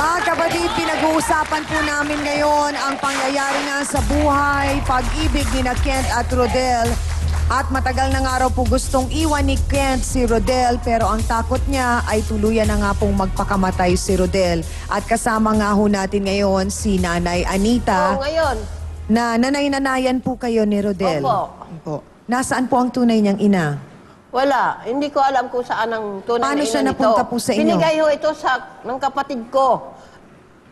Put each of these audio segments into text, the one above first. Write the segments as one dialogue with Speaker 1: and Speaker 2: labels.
Speaker 1: Mga kapatid, pinag-uusapan po namin ngayon ang pangyayari nga sa buhay, pag-ibig ni na Kent at Rodel. At matagal na nga raw po gustong iwan ni Kent si Rodel, pero ang takot niya ay tuluyan na nga pong magpakamatay si Rodel. At kasama nga ho natin ngayon si Nanay Anita.
Speaker 2: Oo, ngayon.
Speaker 1: Na nanay-nanayan po kayo ni Rodel.
Speaker 2: Opo.
Speaker 1: Nasaan po ang tunay niyang ina?
Speaker 2: Wala. Hindi ko alam kung saan ang tunay
Speaker 1: Paano
Speaker 2: na
Speaker 1: siya
Speaker 2: ina
Speaker 1: napunta
Speaker 2: nito.
Speaker 1: po sa inyo?
Speaker 2: Binigay ho ito ng kapatid ko.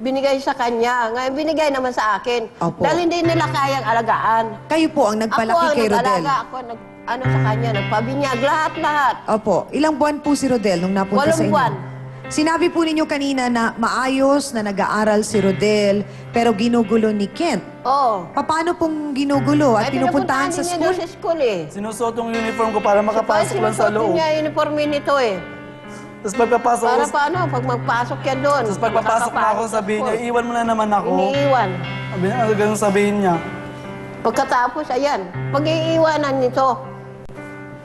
Speaker 2: Binigay sa kanya. Ngayon, binigay naman sa akin.
Speaker 1: Opo.
Speaker 2: Dahil hindi nila kayang alagaan.
Speaker 1: Kayo po ang nagpalaki kay Rodel.
Speaker 2: Ako ang nag-alaga. Ako sa kanya. Nagpabinyag. Lahat.
Speaker 1: Opo. Ilang buwan po si Rodel nung napunta sa
Speaker 2: 8
Speaker 1: inyo?
Speaker 2: buwan.
Speaker 1: Sinabi po ninyo kanina na maayos na nag-aaral si Rodel, pero ginugulo ni Kent.
Speaker 2: Oo.
Speaker 1: Paano pong ginugulo at
Speaker 2: Ay,
Speaker 1: pinupuntahan sa
Speaker 2: niya
Speaker 1: school?
Speaker 2: doon sa school eh.
Speaker 3: Sinusuot yung uniform ko para makapasok lang sa
Speaker 2: Sinusuot
Speaker 3: loob.
Speaker 2: niya yung uniform nito eh.
Speaker 3: Tapos pagpapasok
Speaker 2: Para
Speaker 3: ko,
Speaker 2: paano? Pag magpasok yan doon.
Speaker 3: tapos pagpapasok na ako, sabihin niya, iwan mo na naman ako.
Speaker 2: Iniiwan.
Speaker 3: Ganun sabihin niya.
Speaker 2: Pagkatapos, ayan, pag-iiwanan nito,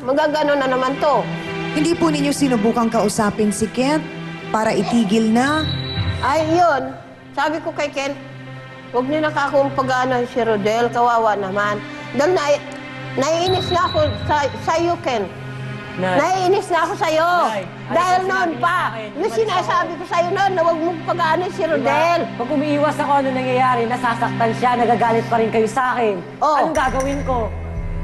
Speaker 2: magagano na naman to.
Speaker 1: Hindi po ninyo sinubukang kausapin si Kent para itigil na?
Speaker 2: Ay, yun. Sabi ko kay Ken, huwag niyo nakakumpagana si Rodel, kawawa naman. Dahil naiinis na ako sa iyo, Ken. Naiinis na ako sa iyo. Dahil noon pa, yung sinasabi ko sa iyo noon na huwag mong pag-ano si Rodel.
Speaker 4: Pag umiiwas ako, ano nangyayari? Nasasaktan siya, nagagalit pa rin kayo sa akin.
Speaker 2: Oo.
Speaker 4: Anong gagawin ko?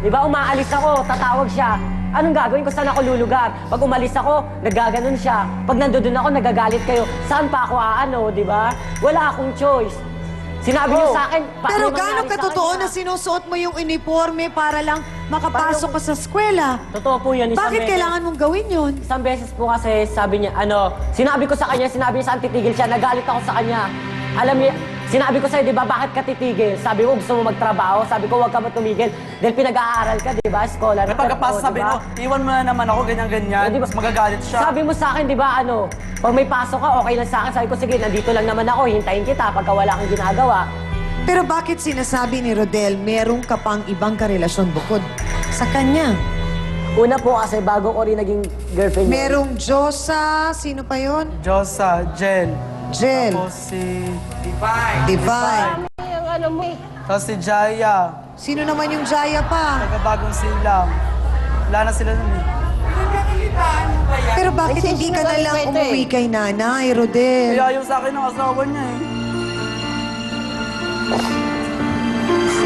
Speaker 4: Di ba, umaalis ako, tatawag siya. Anong gagawin ko? Saan ako lulugar? Pag umalis ako, nagaganon siya. Pag nandoon ako, nagagalit kayo. Saan pa ako aano, di ba? Wala akong choice. Sinabi niyo sa akin,
Speaker 1: Pero
Speaker 4: may
Speaker 1: gaano
Speaker 4: mangyari sa
Speaker 1: katotoo
Speaker 4: kanya?
Speaker 1: na sinusuot mo yung uniforme para lang makapasok ka sa eskwela?
Speaker 4: Totoo po yun. Isang
Speaker 1: Bakit
Speaker 4: beses.
Speaker 1: kailangan mong gawin yun?
Speaker 4: Isang beses po kasi sabi niya, sinabi ko sa kanya, sinabi niya saan titigil siya, nagalit ako sa kanya. Alam niya, sinabi ko sa'yo, di ba, bakit ka titigil? Sabi ko, gusto mo magtrabaho? Sabi ko, huwag ka ba tumigil? Dahil pinag-aaral ka, di ba, scholar.
Speaker 3: May pagkapasok sabihin mo, iwan mo na naman ako, ganyan-ganyan.
Speaker 4: Di ba?
Speaker 3: Tapos magagalit siya.
Speaker 4: Sabi mo sa akin, di ba, pag may pasok ka, okay lang sa akin. Sabi ko, sige, nandito lang naman ako, hintayin kita pagka wala kang ginagawa.
Speaker 1: Pero bakit sinasabi ni Rodel, meron ka pang ibang karelasyon bukod sa kanya?
Speaker 4: Una po kasi, bago ko rin naging girlfriend niya.
Speaker 1: Merong Josa, sino pa yon?
Speaker 3: Josa, Jen.
Speaker 1: Jel,
Speaker 3: Tapos si...
Speaker 1: Divine.
Speaker 2: Ay, ang ano mo eh.
Speaker 3: Tapos si Jaya.
Speaker 1: Sino naman yung Jaya pa?
Speaker 3: Taga-bagong silang. Wala na sila nun eh.
Speaker 1: Pero bakit
Speaker 2: Ay,
Speaker 1: hindi ka na lang
Speaker 2: sinungaling ka ito
Speaker 1: umuwi
Speaker 2: eh.
Speaker 1: kay nanay, Rodel?
Speaker 3: Kaya ayaw sa akin ng asawa niya eh.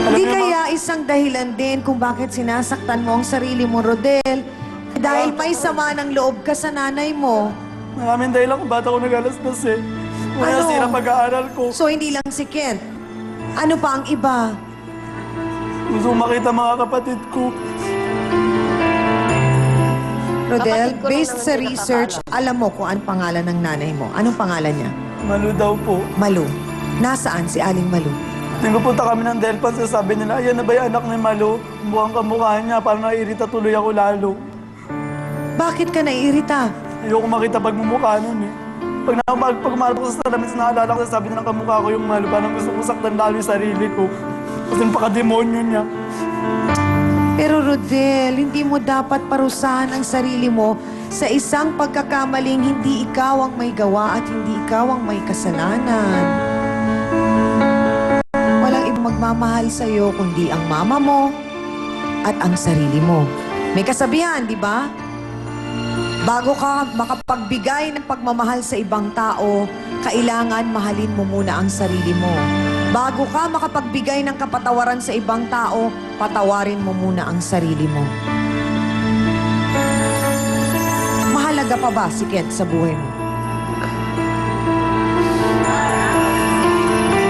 Speaker 1: Hindi
Speaker 3: niyo,
Speaker 1: kaya isang dahilan din kung bakit sinasaktan mo ang sarili mo, Rodel? Dahil may sama ng loob ka sa nanay mo.
Speaker 3: Maraming dahilan kung ba't ako nag-alastas eh. Kaya
Speaker 1: Ano?
Speaker 3: sira pag-aaral ko.
Speaker 1: So hindi lang si Kent. Ano pa ang iba?
Speaker 3: Gusto kong makita mga kapatid ko.
Speaker 1: Rodel,
Speaker 2: Kapatid ko lang
Speaker 1: based
Speaker 2: naman
Speaker 1: sa
Speaker 2: din
Speaker 1: research,
Speaker 2: nakakaalam.
Speaker 1: alam mo kung anong pangalan ng nanay mo. Anong pangalan niya?
Speaker 3: Malu daw po.
Speaker 1: Malu. Nasaan si Aling Malu?
Speaker 3: Pupunta kami ng Delpan, sabi nila, ayan na ba yung anak ni Malu? Mukhang kamukha niya, parang naiirita tuloy ako lalo.
Speaker 1: Bakit ka naiirita?
Speaker 3: Ayoko makita pagmumukha nun eh. Pag umarap ko sa salamin, naalala ko, sabi na ng kamukha ko yung Malu, parang gusto ko saktan lalo yung sarili ko. Kasi yung pakademonyo niya.
Speaker 1: Pero Rodel, hindi mo dapat parusahan ang sarili mo sa isang pagkakamaling hindi ikaw ang may gawa at hindi ikaw ang may kasalanan. Walang ibang magmamahal sa'yo kundi ang mama mo at ang sarili mo. May kasabihan, di ba? Bago ka makapagbigay ng pagmamahal sa ibang tao, kailangan mahalin mo muna ang sarili mo. Bago ka makapagbigay ng kapatawaran sa ibang tao, patawarin mo muna ang sarili mo. Mahalaga pa ba si Kent sa buhay mo?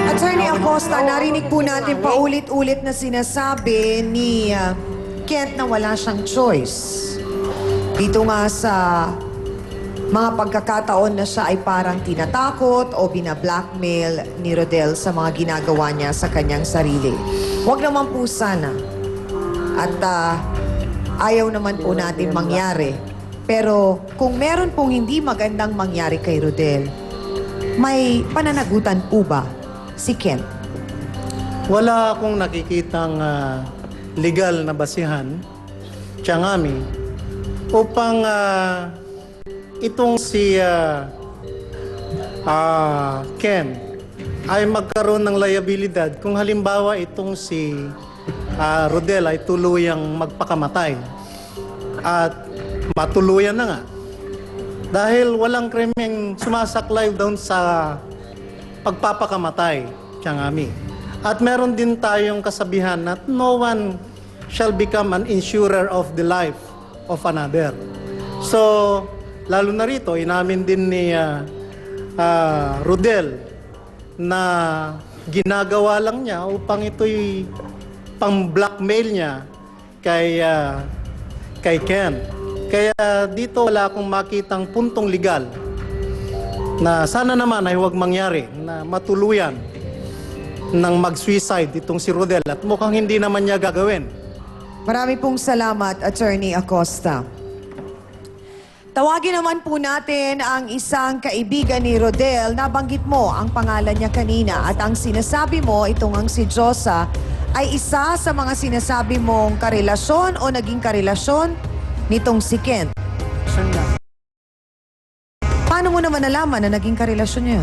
Speaker 1: Attorney Acosta, narinig po natin paulit-ulit na sinasabi ni Kent na wala siyang choice. Dito nga sa mga pagkakataon na siya ay parang tinatakot o binablackmail ni Rodel sa mga ginagawa niya sa kanyang sarili. Huwag naman po sana. At ayaw naman po natin mangyari. Pero kung meron pong hindi magandang mangyari kay Rodel, may pananagutan po ba si Kent?
Speaker 5: Wala akong nakikitang legal na basihan, Tiangami, upang itong si Ken, ay magkaroon ng liabilidad kung halimbawa itong si Rodel ay tuluyang magpakamatay at matuluyan na nga. Dahil walang krimeng sumasaklay doon sa pagpapakamatay, Tiangami. At meron din tayong kasabihan na no one shall become an insurer of the life of another. So, lalo na rito, inamin din ni Rodel na ginagawa lang niya upang ito'y pang-blackmail niya kay Ken. Kaya dito wala akong makitang puntong legal na sana naman ay huwag mangyari na matuluyan ng mag-suicide itong si Rodel at mukhang hindi naman niya gagawin.
Speaker 1: Marami pong salamat, Attorney Acosta. Tawagin naman po natin ang isang kaibigan ni Rodel. Nabanggit mo ang pangalan niya kanina at ang sinasabi mo, itong ang si Josa, ay isa sa mga sinasabi mong karelasyon o naging karelasyon nitong si Ken.
Speaker 3: Siya niya.
Speaker 1: Paano mo naman nalaman na naging karelasyon niya?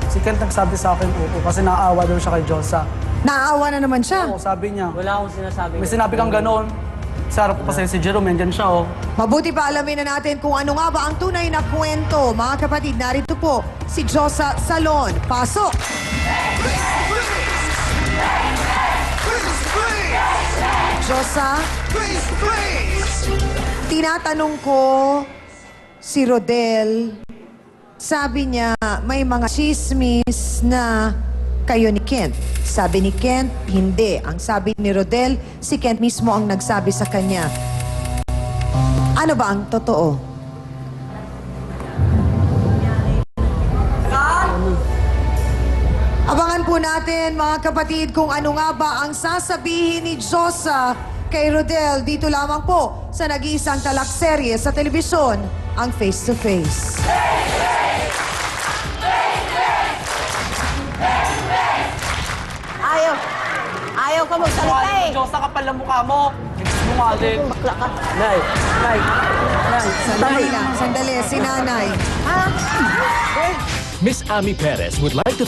Speaker 3: Si Kent nagsabi sa akin, oo, kasi naawa daw siya kay Josa.
Speaker 1: Naawa na naman siya.
Speaker 3: Oo, sabi niya.
Speaker 4: Wala akong sinasabi.
Speaker 3: May sinabi kang gano'n. Sa harap ko kasi si Jerome, nandyan siya, oh.
Speaker 1: Mabuti pa alamin na natin kung ano nga ba ang tunay na kwento. Mga kapatid, narito po si Josa Salon. Pasok! Josa, tinatanong ko si Rodel, sabi niya may mga chismis na kayo ni Kent. Sabi ni Kent, hindi. Ang sabi ni Rodel, si Kent mismo ang nagsabi sa kanya. Ano ba ang totoo? Abangan po natin, mga kapatid, kung ano nga ba ang sasabihin ni Josa kay Rodel dito lamang po sa nag-iisang talakserye sa telebisyon, ang Face to Face.
Speaker 2: Ayaw ka magsalita eh.
Speaker 3: Josa, kapal ang mukha mo. Sinungaling.
Speaker 2: Bakla ka.
Speaker 4: Nay,
Speaker 1: Sandali lang, sandali, si Nanay.
Speaker 2: Ha?
Speaker 6: Miss Ami Perez would like to